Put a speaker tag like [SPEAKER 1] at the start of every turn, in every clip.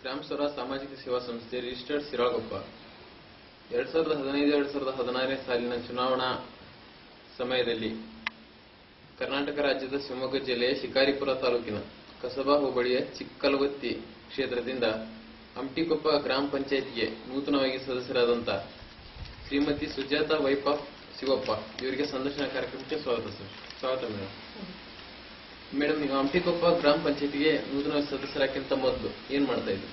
[SPEAKER 1] ಗ್ರಾಮ ಸ್ವರಾಜ್ ಸಾಮಾಜಿಕ ಸೇವಾ ಸಂಸ್ಥೆ ರಿಜಿಸ್ಟರ್ಡ್ ಸಿರಾಳಕೊಪ್ಪ 2015-2016 ಸಾಲಿನ ಚುನಾವಣಾ ಸಮಯದಲ್ಲಿ ಕರ್ನಾಟಕ ರಾಜ್ಯದ ಶಿವಮೊಗ್ಗ ಜಿಲ್ಲೆಯ ಶಿಕಾರಿಪುರ ತಾಲೂಕಿನ ಕಸಬಾ ಹೋಬಳಿಯ ಚಿಕ್ಕಲವತ್ತಿ ಕ್ಷೇತ್ರದಿಂದ ಅಮಟಿಕೊಪ್ಪ ಗ್ರಾಮ ಪಂಚಾಯತ್ಗೆ ನೂತನವಾಗಿ ಸದಸ್ಯರಾದಂಥ ಶ್ರೀಮತಿ ಸುಜಾತಾ ವೈಪ ಶಿವಪ್ಪ ಇವರಿಗೆ ಸಂದರ್ಶನ ಕಾರ್ಯಕ್ರಮಕ್ಕೆ ಸ್ವಾಗತ ಮೇಡಮ್. ನೀವು ಅಮಟಿಕೊಪ್ಪ ಗ್ರಾಮ ಪಂಚಾಯತಿಗೆ ನೂತನ ಸದಸ್ಯರಾಗಿಂತ ಮೊದಲು ಏನ್ ಮಾಡ್ತಾ ಇದ್ರಿ?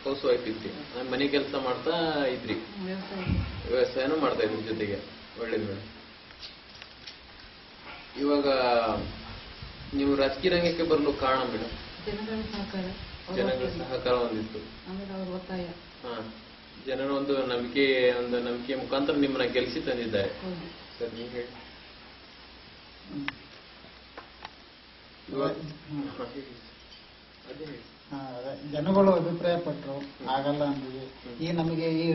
[SPEAKER 1] ಹೌಸ್ ವೈಫ್ ಇದ್ರಿ, ಮನೆ ಕೆಲಸ ಮಾಡ್ತಾ ಇದ್ರಿ, ವ್ಯವಸಾಯನೂ ಮಾಡ್ತಾ ಇದ್ರಿ ಜೊತೆಗೆ. ಒಳ್ಳೇದು ಮೇಡಮ್. ಇವಾಗ ನೀವು ರಾಜಕೀಯ ರಂಗಕ್ಕೆ ಬರಲು ಕಾರಣ ಮೇಡಮ್? ಜನಗಳ ಸಹಕಾರ ಒಂದಿತ್ತು. ಹಾ, ಜನರ ಒಂದು ನಂಬಿಕೆ ಮುಖಾಂತರ ನಿಮ್ಮನ್ನ ಗೆಲ್ಸಿ ತಂದಿದ್ದಾರೆ. ಸರ್ ನೀವು ಹೇಳಿ.
[SPEAKER 2] ಜನಗಳು ಅಭಿಪ್ರಾಯ ಪಟ್ಟರು, ಆಗಲ್ಲ ಅಂದ್ವಿ. ಈ ನಮಗೆ ಈ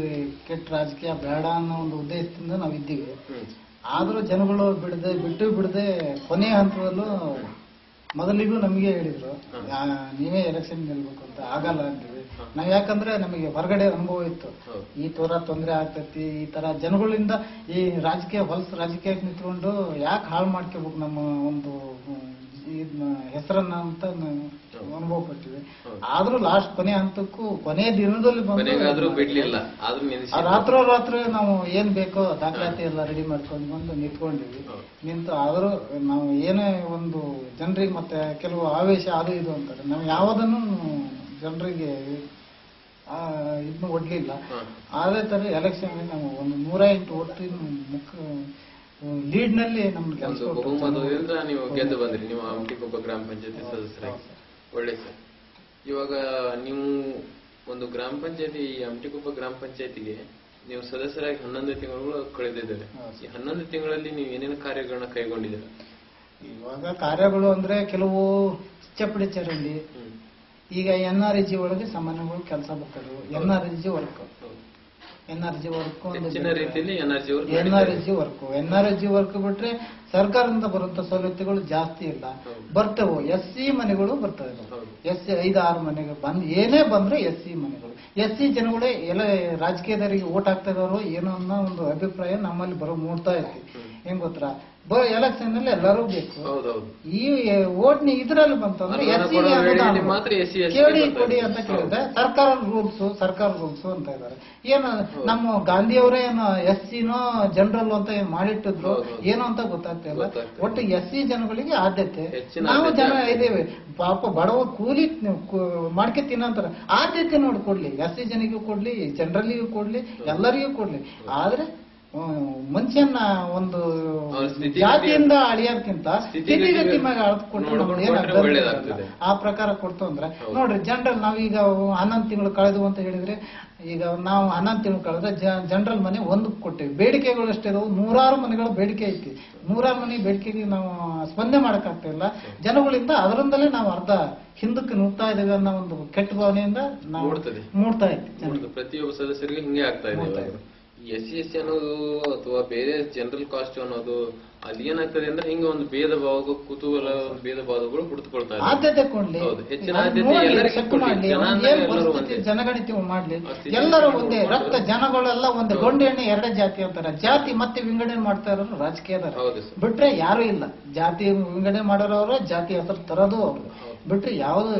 [SPEAKER 2] ಕೆಟ್ಟ ರಾಜಕೀಯ ಬೇಡ ಅನ್ನೋ ಒಂದು ಉದ್ದೇಶದಿಂದ ನಾವು ಇದ್ದೀವಿ. ಆದ್ರೂ ಜನಗಳು ಬಿಡದೆ ಕೊನೆಯ ಹಂತದಲ್ಲೂ ಮೊದಲಿಗೂ ನಮಗೆ ಹೇಳಿದ್ರು, ನೀವೇ ಎಲೆಕ್ಷನ್ ನಿಲ್ಬೇಕು ಅಂತ. ಆಗಲ್ಲ ಅಂತೀವಿ ನಾವ್. ಯಾಕಂದ್ರೆ ನಮಗೆ ಹೊರಗಡೆ ಅನುಭವ ಇತ್ತು, ಈ ತರ ತೊಂದರೆ ಆಗ್ತೈತಿ, ಈ ತರ ಜನಗಳಿಂದ ಈ ಹೊಲಸ ರಾಜಕೀಯಕ್ಕೆ ನಿಂತ್ಕೊಂಡು ಯಾಕೆ ಹಾಳು ಮಾಡ್ಕೋಬೇಕು ನಮ್ಮ ಒಂದು ಹೆಸರನ್ನ ಅಂತ ಅನುಭವ ಪಟ್ಟಿವಿ. ಆದ್ರೂ ಲಾಸ್ಟ್ ಕೊನೆ ಹಂತಕ್ಕೂ ಕೊನೆ ದಿನದಲ್ಲಿ ರಾತ್ರಿ ನಾವು ಏನ್ ಬೇಕೋ ದಾಖಲಾತಿ ಎಲ್ಲ ರೆಡಿ ಮಾಡ್ಕೊಂಡು ಬಂದು ನಿಂತ್ಕೊಂಡಿವಿ. ಆದ್ರೂ ನಾವು ಏನೇ ಒಂದು ಜನರಿಗೆ ಮತ್ತೆ ಕೆಲವು ಆವೇಶ ಅದು ಇದು ಅಂತಾರೆ, ನಾವು ಯಾವುದನ್ನು ಜನರಿಗೆ ಇದನ್ನು ಒಡ್ಲಿಲ್ಲ. ಅದೇ ತರ ಎಲೆಕ್ಷನ್ ನಾವು ಒಂದು 108 ಓಟಿನ ಲೀಡ್ ನಲ್ಲಿ ನಮ್ಗೆ
[SPEAKER 1] ಬಹುಮತದಿಂದ ನೀವು ಗೆದ್ದು ಬಂದ್ರಿ. ನೀವು ಅಮಟಿಕೊಪ್ಪ ಗ್ರಾಮ ಪಂಚಾಯತಿ ಸದಸ್ಯರಾಗಿ. ಒಳ್ಳೆ ಸರ್. ಇವಾಗ ನೀವು ಒಂದು ಗ್ರಾಮ ಪಂಚಾಯತಿ, ಅಮಟಿಕೊಪ್ಪ ಗ್ರಾಮ ಪಂಚಾಯತಿಗೆ ನೀವು ಸದಸ್ಯರಾಗಿ 11 ತಿಂಗಳು ಕಳೆದಿದ್ದಾರೆ. ಈ 11 ತಿಂಗಳಲ್ಲಿ ನೀವು ಏನೇನು ಕಾರ್ಯಗಳನ್ನ ಕೈಗೊಂಡಿದ್ದೀರಾ?
[SPEAKER 2] ಇವಾಗ ಕಾರ್ಯಗಳು ಅಂದ್ರೆ ಕೆಲವು ಚಪ್ಪಡಿ ಚರಂಡಿ, ಈಗ NRG ಒಳಗೆ ಸಾಮಾನ್ಯಗಳು ಕೆಲಸ ಬರ್ತಾರೆ. NRG ವರ್ಕ್ ಬಿಟ್ರೆ ಸರ್ಕಾರದಿಂದ ಬರುವಂತ ಸವಲತ್ತುಗಳು ಜಾಸ್ತಿ ಇಲ್ಲ. ಬರ್ತವೆ SC ಮನೆಗಳು ಬರ್ತವೆ. SC 5-6 ಮನೆಗಳು ಏನೇ ಬಂದ್ರೆ SC ಮನೆಗಳು, SC ಜನಗಳೇ ಎಲ್ಲ ರಾಜಕೀಯದವರಿಗೆ ಓಟ್ ಹಾಕ್ತಾ ಇದಾರೋ ಏನೋ ಅನ್ನೋ ಒಂದು ಅಭಿಪ್ರಾಯ ನಮ್ಮಲ್ಲಿ ಮೂಡ್ತಾ ಇರ್ತಿ. ಹೆಂಗ್ ಗೊತ್ತಾ, ಎಲೆಕ್ಷನ್ ನಲ್ಲಿ ಎಲ್ಲರೂ ಬೇಕು. ಈ ಓಟ್ನಿ ಇದ್ರಲ್ಲಿ ಬಂತಂದ್ರೆ ಕೇಳಿ ಕೊಡಿ ಅಂತ ಕೇಳಿದ್ರೆ ಸರ್ಕಾರ ರೂಲ್ಸ್ ಅಂತ ಇದಾರೆ. ಏನು ನಮ್ಮ ಗಾಂಧಿಯವರೇ ಏನು SCನೋ ಜನರಲ್ ಅಂತ ಏನ್ ಮಾಡಿಟ್ಟಿದ್ರು ಏನೋ ಅಂತ ಗೊತ್ತಾಗ್ತಾ ಇಲ್ಲ. ಒಟ್ಟು SC ಜನಗಳಿಗೆ ಆದ್ಯತೆ. ನಾವು ಜನ ಇದ್ದೇವೆ ಪಾಪ, ಬಡವ ಕೂಲಿ ಮಾಡ್ಕೆ ತಿನ್ನಂತಾರ, ಆದ್ಯತೆ ನೋಡಿ ಕೊಡ್ಲಿ. SC ಜನಿಗೂ ಕೊಡ್ಲಿ, ಜನರಲ್ಲಿಗೂ ಕೊಡ್ಲಿ, ಎಲ್ಲರಿಗೂ ಕೊಡ್ಲಿ. ಆದ್ರೆ ಮನುಷ್ಯನ ಒಂದು ಜಾತಿಯಿಂದ ಅಳಿಯೋದಕ್ಕಿಂತ ಸ್ಥಿತಿಗತಿ ಮ್ಯಾಗ ಅಳ್ದುಕೊಂಡು ಆ ಪ್ರಕಾರ ಕೊಡ್ತು ಅಂದ್ರೆ ನೋಡ್ರಿ. ಜನರಲ್ ನಾವೀಗ 11 ತಿಂಗಳು ಕಳೆದು ಅಂತ ಹೇಳಿದ್ರೆ, ಈಗ ನಾವು 11 ತಿಂಗಳು ಕಳೆದ್ರೆ ಜನರಲ್ ಮನೆ ಒಂದಕ್ಕೆ ಕೊಟ್ಟಿವಿ. ಬೇಡಿಕೆಗಳು ಅಷ್ಟೇ ಇದಾವೆ, 100 ಮನೆಗಳ ಬೇಡಿಕೆ ಐತಿ. 100 ಮನೆ ಬೇಡಿಕೆಗೆ ನಾವು ಸ್ಪಂದನೆ ಮಾಡಕ್ ಆಗ್ತಾ ಇಲ್ಲ ಜನಗಳಿಂದ. ಅದರಿಂದಲೇ ನಾವು ಅರ್ಧ ಹಿಂದಕ್ಕೆ ನುಗ್ತಾ ಇದ್ದೇವೆ ಅನ್ನೋ ಒಂದು ಕೆಟ್ಟ ಭಾವನೆಯಿಂದ ನಾವು ಮೂಡ್ತಾ ಇದ್ದೀವಿ.
[SPEAKER 1] ಪ್ರತಿಯೊಬ್ಬ ಸದಸ್ಯರಿಗೆ ಹಿಂಗೆ ಆಗ್ತಾ ಇದೆ. SC ಅನ್ನೋದು ಅಥವಾ ಬೇರೆ ಜನರಲ್ ಕಾಸ್ಟ್ ಅನ್ನೋದು ಅಲ್ಲಿ ಏನಾಗ್ತದೆ ಅಂದ್ರೆ ಹಿಂಗ ಒಂದು ಭೇದ ಭಾವ, ಕುತೂಹಲ, ಭೇದ ಭಾವಗಳು ಹುಡುಕೊಳ್ತಾ ಇದೆ.
[SPEAKER 2] ಆದ್ಯತೆ ಕೊಡ್ಲಿ,
[SPEAKER 1] ಹೆಚ್ಚಿನ ಆದ್ಯತೆ
[SPEAKER 2] ಜನಗಣತಿ ಮಾಡ್ಲಿ. ಎಲ್ಲರೂ ಒಂದೇ ರಕ್ತ, ಜನಗಳೆಲ್ಲ ಒಂದೇ. ಗಂಡು ಹೆಣ್ಣು 2 ಜಾತಿ ಅಂತಾರ. ಜಾತಿ ಮತ್ತೆ ವಿಂಗಡಣೆ ಮಾಡ್ತಾ ಇರೋರು ರಾಜಕೀಯದ ಬಿಟ್ರೆ ಯಾರು ಇಲ್ಲ. ಜಾತಿ ವಿಂಗಡಣೆ ಮಾಡೋರವ್ರು, ಜಾತಿ ಹೆಸರು ತರೋದು ಅವ್ರು ಬಿಟ್ರೆ ಯಾವ್ದು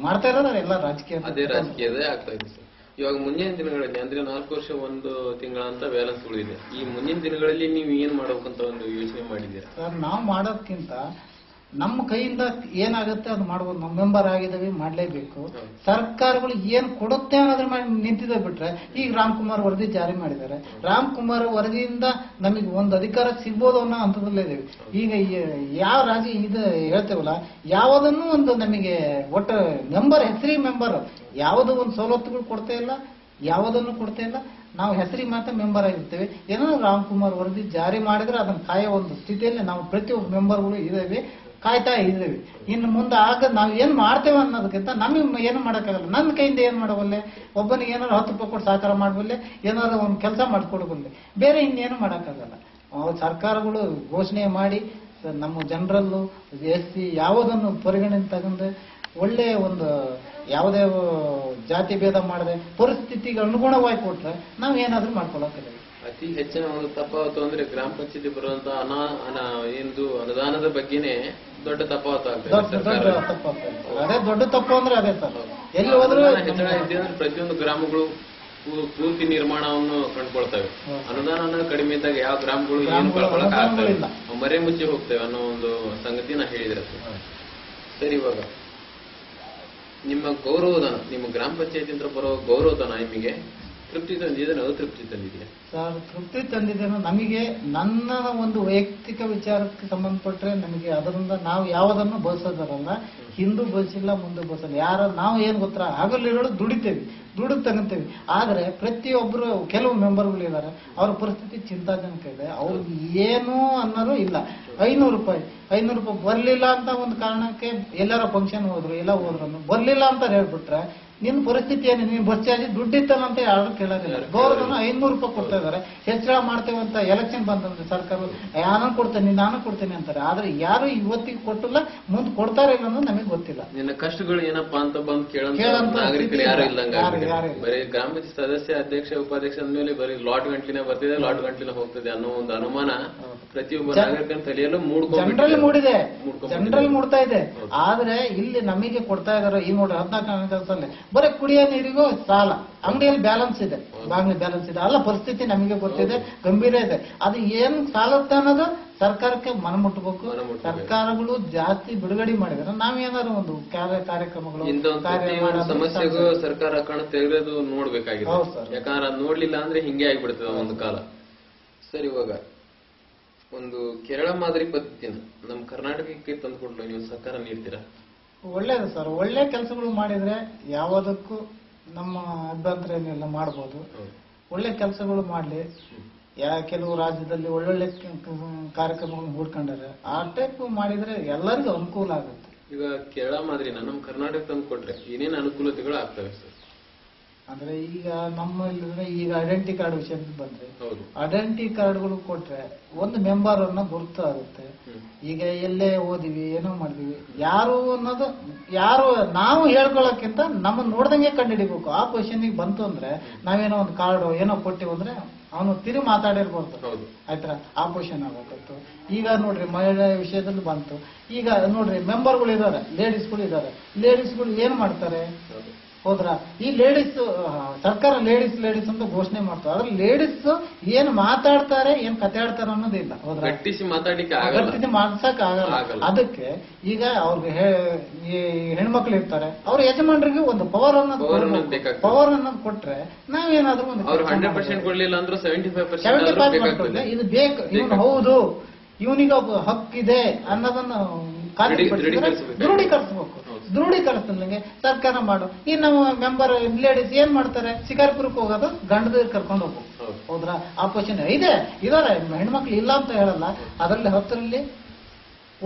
[SPEAKER 2] ಮಾಡ್ತಾ ಇರೋರು ಎಲ್ಲ ರಾಜಕೀಯ.
[SPEAKER 1] ಅದೇ ರಾಜಕೀಯದೇ ಆಗ್ತಾ ಇದೆ ಸರ್. ಇವಾಗ ಮುಂದಿನ ದಿನಗಳಲ್ಲಿ ಅಂದ್ರೆ 4 ವರ್ಷ 1 ತಿಂಗಳ ಅಂತ ಬ್ಯಾಲೆನ್ಸ್ ಉಳಿದಿದೆ. ಈ ಮುಂದಿನ ದಿನಗಳಲ್ಲಿ ನೀವು ಏನ್ ಮಾಡ್ಬೇಕಂತ ಒಂದು ಯೋಚನೆ ಮಾಡಿದ್ದೀರಾ?
[SPEAKER 2] ಸರ್, ನಾವು ಮಾಡೋದಕ್ಕಿಂತ ನಮ್ಮ ಕೈಯಿಂದ ಏನಾಗುತ್ತೆ ಅದು ಮಾಡ್ಬೋದು. ನಾವು ಮೆಂಬರ್ ಆಗಿದ್ದೇವೆ, ಮಾಡ್ಲೇಬೇಕು. ಸರ್ಕಾರಗಳು ಏನ್ ಕೊಡುತ್ತೆ ಅನ್ನೋದ್ರ ಮಾಡಿ ನಿಂತಿದೆ. ಬಿಟ್ರೆ ಈಗ ರಾಮ್ಕುಮಾರ್ ವರದಿ ಜಾರಿ ಮಾಡಿದ್ದಾರೆ. ರಾಮ್ಕುಮಾರ್ ವರದಿಯಿಂದ ನಮಗೆ ಒಂದು ಅಧಿಕಾರ ಸಿಗ್ಬೋದು ಅನ್ನೋ ಹಂತದಲ್ಲೇ ಇದ್ದೇವೆ. ಈಗ ಯಾವ ಇದು ಹೇಳ್ತೇವಲ್ಲ, ಯಾವುದನ್ನು ಒಂದು ನಮಗೆ ಒಟ್ಟು ಹೆಸರಿ ಮೆಂಬರ್ ಯಾವುದೋ ಒಂದು ಸವಲತ್ತುಗಳು ಕೊಡ್ತಾ ಇಲ್ಲ, ಯಾವುದನ್ನು ಕೊಡ್ತಾ ಇಲ್ಲ. ನಾವು ಹೆಸರಿಗೆ ಮಾತ್ರ ಮೆಂಬರ್ ಆಗಿರ್ತೇವೆ. ಏನೋ ರಾಮ್ಕುಮಾರ್ ವರದಿ ಜಾರಿ ಮಾಡಿದ್ರೆ ಅದನ್ನ ಕಾಯೋ ಒಂದು ಸ್ಥಿತಿಯಲ್ಲಿ ನಾವು ಪ್ರತಿಯೊಬ್ಬ ಮೆಂಬರ್ಗಳು ಇದ್ದೇವೆ, ಕಾಯ್ತಾ ಇದ್ದೇವೆ. ಇನ್ನು ಮುಂದೆ ನಾವ್ ಏನ್ ಮಾಡ್ತೇವೆ ಅನ್ನೋದಕ್ಕಿಂತ ನಮಗೆ ಏನು ಮಾಡಕ್ಕಾಗಲ್ಲ. ನನ್ನ ಕೈಯಿಂದ ಏನ್ ಮಾಡಬಲ್ಲೆ? ಒಬ್ಬನಿಗೆ ಏನಾದ್ರು 10 ರೂಪಾಯಿ ಕೊಟ್ಟು ಸಹಕಾರ ಮಾಡಬಲ್ಲೆ, ಏನಾದ್ರು ಒಂದು ಕೆಲಸ ಮಾಡ್ಕೊಡಬಲ್ಲೆ, ಬೇರೆ ಇನ್ನೇನು ಮಾಡಕ್ಕಾಗಲ್ಲ. ಸರ್ಕಾರಗಳು ಘೋಷಣೆ ಮಾಡಿ ನಮ್ಮ ಜನರಲ್ಲು SC ಯಾವುದನ್ನು ಪರಿಗಣನೆ ತಗೊಂಡು ಒಳ್ಳೆಯ ಒಂದು ಯಾವುದೇ ಜಾತಿ ಭೇದ ಮಾಡದೆ ಪರಿಸ್ಥಿತಿಗೆ ಅನುಗುಣವಾಗಿ ಕೊಟ್ರೆ ನಾವ್ ಏನಾದ್ರೂ ಮಾಡ್ಕೊಳಕ್ಕಿಲ್ಲ.
[SPEAKER 1] ಅತಿ ಹೆಚ್ಚಿನ ಒಂದು ತಫಾವತು ಅಂದ್ರೆ ಗ್ರಾಮ ಪಂಚಾಯತಿ ಬರುವಂತ ಏನು ಅನುದಾನದ ಬಗ್ಗೆನೇ ದೊಡ್ಡ ತಫಾವತು ಆಗ್ತದೆ.
[SPEAKER 2] ಅದೇ ದೊಡ್ಡ ತಪ್ಪು ಅಂದ್ರೆ ಅದೇ ಸರ್. ಎಲ್ಲಿ ಹೋದ್ರು
[SPEAKER 1] ಹೆಚ್ಚಳ ಇದೆ ಅಂದ್ರೆ ಪ್ರತಿಯೊಂದು ಗ್ರಾಮಗಳು ಪೂರ್ತಿ ನಿರ್ಮಾಣವನ್ನು ಕಂಡುಕೊಳ್ತವೆ. ಅನುದಾನ ಕಡಿಮೆ ಇದ್ದಾಗ ಯಾವ ಗ್ರಾಮಗಳು ಏನು ಕಳ್ಕೊಳಕ್ ಆಗ್ತವೆ, ಮರೆ ಮುಚ್ಚಿ ಹೋಗ್ತೇವೆ ಅನ್ನೋ ಒಂದು ಸಂಗತಿ ನಾ ಹೇಳಿದ್ರೆ ಸರಿ. ಇವಾಗ ನಿಮ್ಮ ಗೌರವಧನ, ನಿಮ್ಮ ಗ್ರಾಮ ಪಂಚಾಯತಿ ಅಂತ ಬರೋ ಗೌರವಧನ ನಿಮಗೆ ತೃಪ್ತಿ ತಂದಿದೆ, ಅತೃಪ್ತಿ ತಂದಿದೆಯಾ?
[SPEAKER 2] ಸರ್, ತೃಪ್ತಿ ತಂದಿದ್ದೇನೆ. ನಮಗೆ ನನ್ನ ಒಂದು ವೈಯಕ್ತಿಕ ವಿಚಾರಕ್ಕೆ ಸಂಬಂಧಪಟ್ಟರೆ ನಮಗೆ ಅದರಿಂದ ನಾವು ಯಾವುದನ್ನು ಬಳಸೋದಲ್ಲ, ಹಿಂದೂ ಬಳಸಿಲ್ಲ ಮುಂದೆ ಬಳಸಲ್ಲ. ನಾವು ಏನ್ ಗೊತ್ತಾ, ಹಗಲಿರೋಳು ದುಡಿತೇವೆ, ದುಡ್ಡು ತಗೊಂತೇವೆ. ಆದ್ರೆ ಪ್ರತಿಯೊಬ್ಬರು ಕೆಲವು ಮೆಂಬರ್ಗಳು ಇದ್ದಾರೆ, ಅವ್ರ ಪರಿಸ್ಥಿತಿ ಚಿಂತಾಜನಕ ಇದೆ. ಅವ್ರಿಗೆ ಏನು ಅನ್ನೋದು ಇಲ್ಲ. 500 ರೂಪಾಯಿ ಬರ್ಲಿಲ್ಲ ಅಂತ ಒಂದು ಕಾರಣಕ್ಕೆ ಎಲ್ಲಾರ ಫಂಕ್ಷನ್ ಹೋದ್ರು, ಎಲ್ಲ ಹೋದ್ರು ಬರ್ಲಿಲ್ಲ ಅಂತ ಹೇಳ್ಬಿಟ್ರೆ ನಿನ್ ಪರಿಸ್ಥಿತಿ ಏನು, ನೀನ್ ಬಸ್ ಚಾರ್ಜ್ ದುಡ್ಡಿತ್ತನಂತ ಯಾರು ಕೇಳೋದಿಲ್ಲ. ಗೌರವಧನ 500 ರೂಪಾಯಿ ಕೊಡ್ತಾ ಇದಾರೆ. ಹೆಚ್ಚಳ ಮಾಡ್ತೇವೆ ಅಂತ ಎಲೆಕ್ಷನ್ ಬಂದಂದ್ರೆ ಸರ್ಕಾರ ನಾನು ಕೊಡ್ತೇನೆ ನಾನು ಕೊಡ್ತೇನೆ ಅಂತಾರೆ. ಆದ್ರೆ ಯಾರು ಇವತ್ತಿಗೆ ಕೊಟ್ಟಿಲ್ಲ, ಮುಂದೆ ಕೊಡ್ತಾರೆ ಇಲ್ಲ ಅನ್ನೋದು ನಮಗೆ ಗೊತ್ತಿಲ್ಲ.
[SPEAKER 1] ನಿನ್ನ ಕಷ್ಟಗಳು ಏನಪ್ಪಾ ಅಂತ ಬಂದು ಕೇಳಂತ ನಾಗರಿಕರು ಯಾರು ಇಲ್ಲಂಗ. ಬರೀ ಗ್ರಾಮ ಪಂಚಾಯತ್ ಸದಸ್ಯ, ಅಧ್ಯಕ್ಷ, ಉಪಾಧ್ಯಕ್ಷ ಅಂದ್ಮೇಲೆ ಬರೀ ಲಾಟ್ ಗಂಟ್ಲಿನ ಬರ್ತಿದೆ, ಲಾಟ್ ಗಂಟ್ಲಿನ ಹೋಗ್ತದೆ ಅನ್ನೋ ಒಂದು ಅನುಮಾನ ಪ್ರತಿಯೊಬ್ಬ ನಾಗರಿಕನ ತಲೆಯಲ್ಲೂ
[SPEAKER 2] ಜನರಲ್ ಮೂಡ್ತಾ ಇದೆ. ಆದ್ರೆ ಇಲ್ಲಿ ನಮಗೆ ಕೊಡ್ತಾ ಇದಾರೆ ಈ ನೋಡಿ 14ನೇ ಕೆಲಸದಲ್ಲಿ ಬರೀ ಕುಡಿಯೋ ನೀರಿಗೂ ಸಾಲ, ಅಂಗಡಿಯಲ್ಲಿ ಬ್ಯಾಲೆನ್ಸ್ ಇದೆ, ಬಾಗಿಲು ಬ್ಯಾಲೆನ್ಸ್ ಇದೆ. ಅಲ್ಲ ಪರಿಸ್ಥಿತಿ ನಮಗೆ ಗೊತ್ತಿದೆ, ಗಂಭೀರ ಇದೆ. ಅದು ಏನ್ ಸಾಲತ್ತೆ ಅನ್ನೋದು ಸರ್ಕಾರಕ್ಕೆ ಮನಮುಟ್ಟಬೇಕು. ಸರ್ಕಾರಗಳು ಜಾಸ್ತಿ ಬಿಡುಗಡೆ ಮಾಡಿದ್ರೆ ನಾವೇನಾದ್ರು ಒಂದು ಕಾರ್ಯಕ್ರಮಗಳು
[SPEAKER 1] ಸಮಸ್ಯೆಗೂ ಸರ್ಕಾರ ಕಣ ತೆಗೆದು ನೋಡ್ಬೇಕಾಗಿದೆ. ಯಾಕಂದ್ರೆ ಅದು ನೋಡ್ಲಿಲ್ಲ ಅಂದ್ರೆ ಹಿಂಗೆ ಆಗ್ಬಿಡ್ತದೆ ಒಂದು ಕಾಲ. ಸರಿ, ಇವಾಗ ಒಂದು ಕೇರಳ ಮಾದರಿ ಪದ್ಧತಿನ ನಮ್ಮ ಕರ್ನಾಟಕಕ್ಕೆ ತಂದುಕೊಡ್ಲು ನೀವು ಸಹಕಾರ ನೀಡ್ತೀರಾ?
[SPEAKER 2] ಒಳ್ಳೇದು ಸರ್. ಒಳ್ಳೆ ಕೆಲಸಗಳು ಮಾಡಿದ್ರೆ ಯಾವುದಕ್ಕೂ ನಮ್ಮ ಅಭ್ಯಂತರ ಏನಿಲ್ಲ, ಮಾಡ್ಬೋದು. ಒಳ್ಳೆ ಕೆಲಸಗಳು ಮಾಡ್ಲಿ. ಕೆಲವು ರಾಜ್ಯದಲ್ಲಿ ಒಳ್ಳೊಳ್ಳೆ ಕಾರ್ಯಕ್ರಮಗಳು ಹೂಡ್ಕೊಂಡಾರೆ, ಆ ಟೈಪ್ ಮಾಡಿದ್ರೆ ಎಲ್ಲರಿಗೂ ಅನುಕೂಲ ಆಗುತ್ತೆ.
[SPEAKER 1] ಈಗ ಕೇರಳ ಮಾದರಿನ ನಮ್ಮ ಕರ್ನಾಟಕ ತಂದು ಕೊಟ್ರೆ ಏನೇನು ಅನುಕೂಲತೆಗಳು ಆಗ್ತವೆ ಸರ್?
[SPEAKER 2] ಅಂದ್ರೆ ಈಗ ನಮ್ಮಲ್ಲಿ ಈಗ ಐಡೆಂಟಿ ಕಾರ್ಡ್ ವಿಷಯಕ್ಕೆ ಬಂದ್ರೆ, ಐಡೆಂಟಿ ಕಾರ್ಡ್ಗಳು ಕೊಟ್ರೆ ಒಂದು ಮೆಂಬರ್ ಅನ್ನ ಗುರುತು ಆಗುತ್ತೆ. ಈಗ ಎಲ್ಲೇ ಓದಿವಿ, ಏನೋ ಮಾಡಿದ್ವಿ, ಯಾರು ಅನ್ನೋದು ಯಾರು ನಾವು ಹೇಳ್ಕೊಳಕ್ಕಿಂತ ನಮ್ಮನ್ನ ನೋಡ್ದಂಗೆ ಕಂಡುಹಿಡಿಬೇಕು. ಆ ಪೊಸಿಷನ್ಗೆ ಬಂತು ಅಂದ್ರೆ ನಾವೇನೋ ಒಂದು ಕಾರ್ಡ್ ಏನೋ ಕೊಟ್ಟಿವಿ ಅಂದ್ರೆ ಅವನು ತಿರು ಮಾತಾಡಿರ್ಬಾರ್ದು, ಆಯ್ತಾ? ಆ ಪೊಸಿಷನ್ ಆಗಬೇಕಿತ್ತು. ಈಗ ನೋಡ್ರಿ ಮಹಿಳೆ ವಿಷಯದಲ್ಲಿ ಬಂತು. ಈಗ ನೋಡ್ರಿ ಮೆಂಬರ್ಗಳು ಇದಾರೆ, ಲೇಡೀಸ್ಗಳು ಇದಾರೆ. ಲೇಡೀಸ್ಗಳು ಏನ್ ಮಾಡ್ತಾರೆ ಹೋದ್ರ, ಈ ಲೇಡೀಸ್ ಸರ್ಕಾರ ಲೇಡೀಸ್ ಅಂತ ಘೋಷಣೆ ಮಾಡ್ತಾರೆ. ಆದ್ರೆ ಲೇಡೀಸ್ ಏನ್ ಮಾತಾಡ್ತಾರೆ, ಏನ್ ಕತೆ ಆಡ್ತಾರೆ ಅನ್ನೋದಿಲ್ಲ. ಹೋದ್ರ ಗಟ್ಟಿಸಿ ಮಾಡ್ಸಕ್ ಆಗಲ್ಲ. ಅದಕ್ಕೆ ಈಗ ಅವ್ರಿಗೆ ಹೆಣ್ಮಕ್ಳು ಇರ್ತಾರೆ, ಅವ್ರ ಯಜಮಾನ್ರಿಗೆ ಒಂದು ಪವರ್ ಅನ್ನೋದು ಕೊಟ್ರೆ ನಾವೇನಾದ್ರೂ ಒಂದು
[SPEAKER 1] 100% ಕೊಡ್ಲಿಲ್ಲ ಅಂದ್ರೆ
[SPEAKER 2] 75% ಇದು ಬೇಕು, ಇವನು ಹೌದು ಇವನಿಗೆ ಹಕ್ಕಿದೆ ಅನ್ನೋದನ್ನ ದೃಢೀಕರಿಸಬೇಕು. ದೃಢೀಕರಿಸ್ದಂಗೆ ಸರ್ಕಾರ ಮಾಡು. ಈ ನಮ್ಮ ಮೆಂಬರ್ ಲೇಡೀಸ್ ಏನ್ ಮಾಡ್ತಾರೆ, ಶಿಕಾರಿಪುರಕ್ಕೆ ಹೋಗೋದು ಗಂಡದ ಕರ್ಕೊಂಡು ಹೋಗ್ಬೇಕು. ಹೌದ್ರಾ? ಆಪೋಷನ್ ಇದಾರೆ ಹೆಣ್ಮಕ್ಳು ಇಲ್ಲ ಅಂತ ಹೇಳಲ್ಲ. ಅದರಲ್ಲಿ 10ರಲ್ಲಿ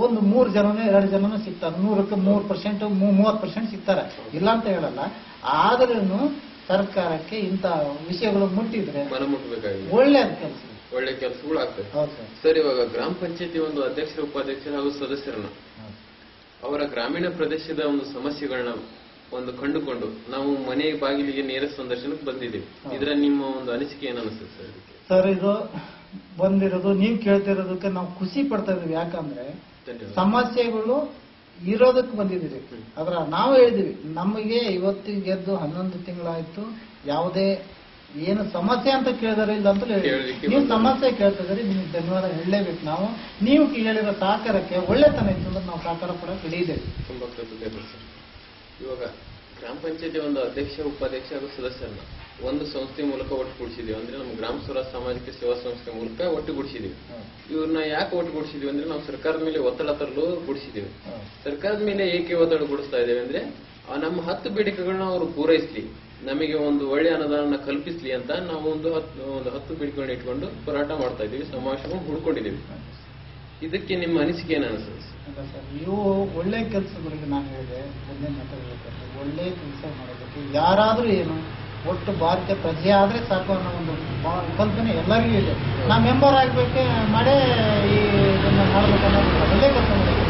[SPEAKER 2] ಒಂದು 3 ಜನನೋ 2 ಜನನೋ ಸಿಗ್ತಾರೆ. 100ಕ್ಕೆ 3%, 30% ಸಿಗ್ತಾರೆ, ಇಲ್ಲ ಅಂತ ಹೇಳಲ್ಲ. ಆದ್ರೂ ಸರ್ಕಾರಕ್ಕೆ ಇಂತ ವಿಷಯಗಳು ಮುಟ್ಟಿದ್ರೆ ಒಳ್ಳೆ ಕೆಲಸ,
[SPEAKER 1] ಒಳ್ಳೆ ಕೆಲಸಗಳು ಆಗ್ತದೆ. ಸರ್, ಇವಾಗ ಗ್ರಾಮ ಪಂಚಾಯತಿ ಒಂದು ಅಧ್ಯಕ್ಷರ, ಉಪಾಧ್ಯಕ್ಷರ ಹಾಗೂ ಸದಸ್ಯರನ್ನ ಅವರ ಗ್ರಾಮೀಣ ಪ್ರದೇಶದ ಒಂದು ಸಮಸ್ಯೆಗಳನ್ನ ಒಂದು ಕಂಡುಕೊಂಡು ನಾವು ಮನೆ ಬಾಗಿಲಿಗೆ ನೇರ ಸಂದರ್ಶನಕ್ಕೆ ಬಂದಿದ್ದೀವಿ. ಇದರ ನಿಮ್ಮ ಒಂದು ಅನಿಸಿಕೆ ಏನು ಅನಿಸ್ತದೆ ಸರ್?
[SPEAKER 2] ಸರ್, ಇದು ಬಂದಿರೋದು ನೀವು ಕೇಳ್ತಿರೋದಕ್ಕೆ ನಾವು ಖುಷಿ ಪಡ್ತಾ ಇದೀವಿ. ಯಾಕಂದ್ರೆ ಸಮಸ್ಯೆಗಳು ಇರೋದಕ್ಕೆ ಬಂದಿದ್ದೀರಿ. ಅದ್ರ ನಾವು ಹೇಳಿದೀವಿ, ನಮಗೆ ಇವತ್ತಿಗೆ ಗೆದ್ದು 11 ತಿಂಗಳಾಯ್ತು, ಯಾವುದೇ ಏನು ಸಮಸ್ಯೆ ಅಂತ ಕೇಳಿದಾರೆ ಇಲ್ಲ ಅಂತ ಹೇಳಿ ನೀವು ಸಮಸ್ಯೆ ಕೇಳ್ತಿದ್ರಿ, ನಿಮ್ಗೆ ಧನ್ಯವಾದ ಹೇಳಲೇಬೇಕು. ನಾವು ನೀವು ಹೇಳಿರೋ ಸಹಕಾರಕ್ಕೆ ಒಳ್ಳೆತನ ಇತ್ತು ಅಂದ್ರೆ ನಾವು ಸಹಕಾರ ಕೂಡ ಹಿಡಿಯಿದ್ದೇವೆ.
[SPEAKER 1] ತುಂಬಾ ಕೃತಜ್ಞತೆ ಸರ್. ಇವಾಗ ಗ್ರಾಮ ಪಂಚಾಯತಿ ಒಂದು ಅಧ್ಯಕ್ಷ, ಉಪಾಧ್ಯಕ್ಷ ಹಾಗೂ ಸದಸ್ಯರನ್ನ ಒಂದು ಸಂಸ್ಥೆ ಮೂಲಕ ಒಟ್ಟುಗೂಡಿಸಿದೀವಿ. ಅಂದ್ರೆ ನಮ್ಮ ಗ್ರಾಮ ಸ್ವರಾಜ್ ಸಾಮಾಜಿಕ ಸೇವಾ ಸಂಸ್ಥೆ ಮೂಲಕ ಒಟ್ಟುಗೂಡಿಸಿದೀವಿ. ಇವ್ರನ್ನ ಯಾಕೆ ಒಟ್ಟುಗೂಡಿಸಿದೀವಿ ಅಂದ್ರೆ ನಾವು ಸರ್ಕಾರದ ಮೇಲೆ ಒತ್ತಡ ತರಲು ಗೂಡಿಸಿದೀವಿ. ಸರ್ಕಾರದ ಮೇಲೆ ಏಕೆ ಒತ್ತಡ ಗೂಡಿಸ್ತಾ ಇದ್ದೇವೆ ಅಂದ್ರೆ ನಮ್ಮ 10 ಬೇಡಿಕೆಗಳನ್ನ ಅವರು ಪೂರೈಸ್ಲಿ, ನಮಗೆ ಒಂದು ಒಳ್ಳೆ ಅನುದಾನ ಕಲ್ಪಿಸ್ಲಿ ಅಂತ ನಾವು ಒಂದು 10 ಬೇಡಿಕೆಗಳನ್ನ ಇಟ್ಕೊಂಡು ಹೋರಾಟ ಮಾಡ್ತಾ ಇದೀವಿ, ಸಮಾವೇಶವನ್ನು ಹುಡ್ಕೊಂಡಿದೀವಿ. ಇದಕ್ಕೆ ನಿಮ್ಮ ಅನಿಸಿಕೆ ಏನು ಅನಿಸ್ತದೆ?
[SPEAKER 2] ನೀವು ಒಳ್ಳೆ ಕೆಲಸಗಳಿಗೆ ನಾನು ಹೇಳಿದೆ, ಒಂದೇ ಮಾತಾಡಬೇಕು, ಒಳ್ಳೆ ಕೆಲಸ ಮಾಡೋದಕ್ಕೆ ಯಾರಾದ್ರೂ ಏನು ಒಟ್ಟು ಭಾರತೀಯ ಪ್ರಜೆ ಆದ್ರೆ ಸಾಕು ಅನ್ನೋ ಒಂದು ಕಲ್ಪನೆ ಎಲ್ಲರಿಗೂ ಇದೆ. ನಾ ಮೆಂಬರ್ ಆಗ್ಬೇಕು ಮಾಡೇ ಇದನ್ನ ಮಾಡ್ಬೇಕನ್ನೋ ಒಳ್ಳೆ ಕೆಲಸ ಮಾಡಬೇಕು.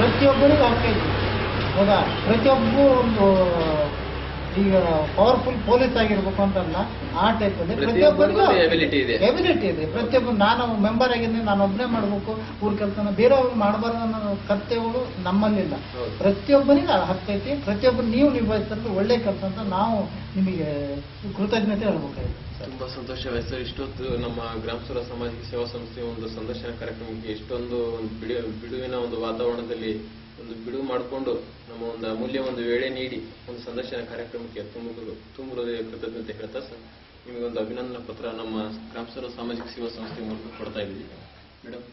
[SPEAKER 2] ಪ್ರತಿಯೊಬ್ಬರಿಗೂ ಹಕ್ಕ ಇದೆ. ಹೌದಾ, ಪ್ರತಿಯೊಬ್ಬರು ಒಂದು ಈಗ ಪವರ್ಫುಲ್ ಪೊಲೀಸ್ ಆಗಿರ್ಬೇಕು ಅಂತಲ್ಲ, ಆ ಟೈಪ್ ಅಲ್ಲಿ ಪ್ರತಿಯೊಬ್ಬರಿಗೂ
[SPEAKER 1] ಎಬಿಲಿಟಿ ಇದೆ.
[SPEAKER 2] ಎಬಿಲಿಟಿ ಇದೆ. ಪ್ರತಿಯೊಬ್ಬರು ನಾನು ಮೆಂಬರ್ ಆಗಿದ್ದೀನಿ, ನಾನು ಒಬ್ಬನೇ ಮಾಡಬೇಕು ಊರ್ ಕೆಲಸನ, ಬೇರೆಯವ್ರು ಮಾಡಬಾರ್ದು ಅನ್ನೋ ಕರ್ತವ್ಯಗಳು ನಮ್ಮಲ್ಲಿಲ್ಲ. ಪ್ರತಿಯೊಬ್ಬನಿಗೆ ಹತ್ತೈತಿ, ಪ್ರತಿಯೊಬ್ಬರು ನೀವು ನಿಭಾಯಿಸಿದ್ರೆ ಒಳ್ಳೆ ಕೆಲಸ ಅಂತ ನಾವು ನಿಮಗೆ ಕೃತಜ್ಞತೆ ಹೇಳ್ಬೇಕಾಗಿದೆ.
[SPEAKER 1] ತುಂಬಾ ಸಂತೋಷ ಸರ್. ಇಷ್ಟೊತ್ತು ನಮ್ಮ ಗ್ರಾಮ ಸ್ವರಾಜ್ ಸಾಮಾಜಿಕ ಸೇವಾ ಸಂಸ್ಥೆಯ ಒಂದು ಸಂದರ್ಶನ ಕಾರ್ಯಕ್ರಮಕ್ಕೆ ಇಷ್ಟೊಂದು ಒಂದು ಬಿಡುವಿನ ಒಂದು ವಾತಾವರಣದಲ್ಲಿ ಒಂದು ಬಿಡುವು ಮಾಡಿಕೊಂಡು ನಮ್ಮ ಒಂದು ಅಮೂಲ್ಯ ಒಂದು ವೇಳೆ ನೀಡಿ ಒಂದು ಸಂದರ್ಶನ ಕಾರ್ಯಕ್ರಮಕ್ಕೆ ತುಂಬ ಹೃದಯ ಕೃತಜ್ಞತೆ ಹೇಳ್ತಾ ಸರ್, ನಿಮಗೊಂದು ಅಭಿನಂದನಾ ಪತ್ರ ನಮ್ಮ ಗ್ರಾಮ ಸ್ವರಾಜ್ ಸಾಮಾಜಿಕ ಸೇವಾ ಸಂಸ್ಥೆ ಮೂಲಕ ಕೊಡ್ತಾ ಇದ್ದೀವಿ ಮೇಡಮ್.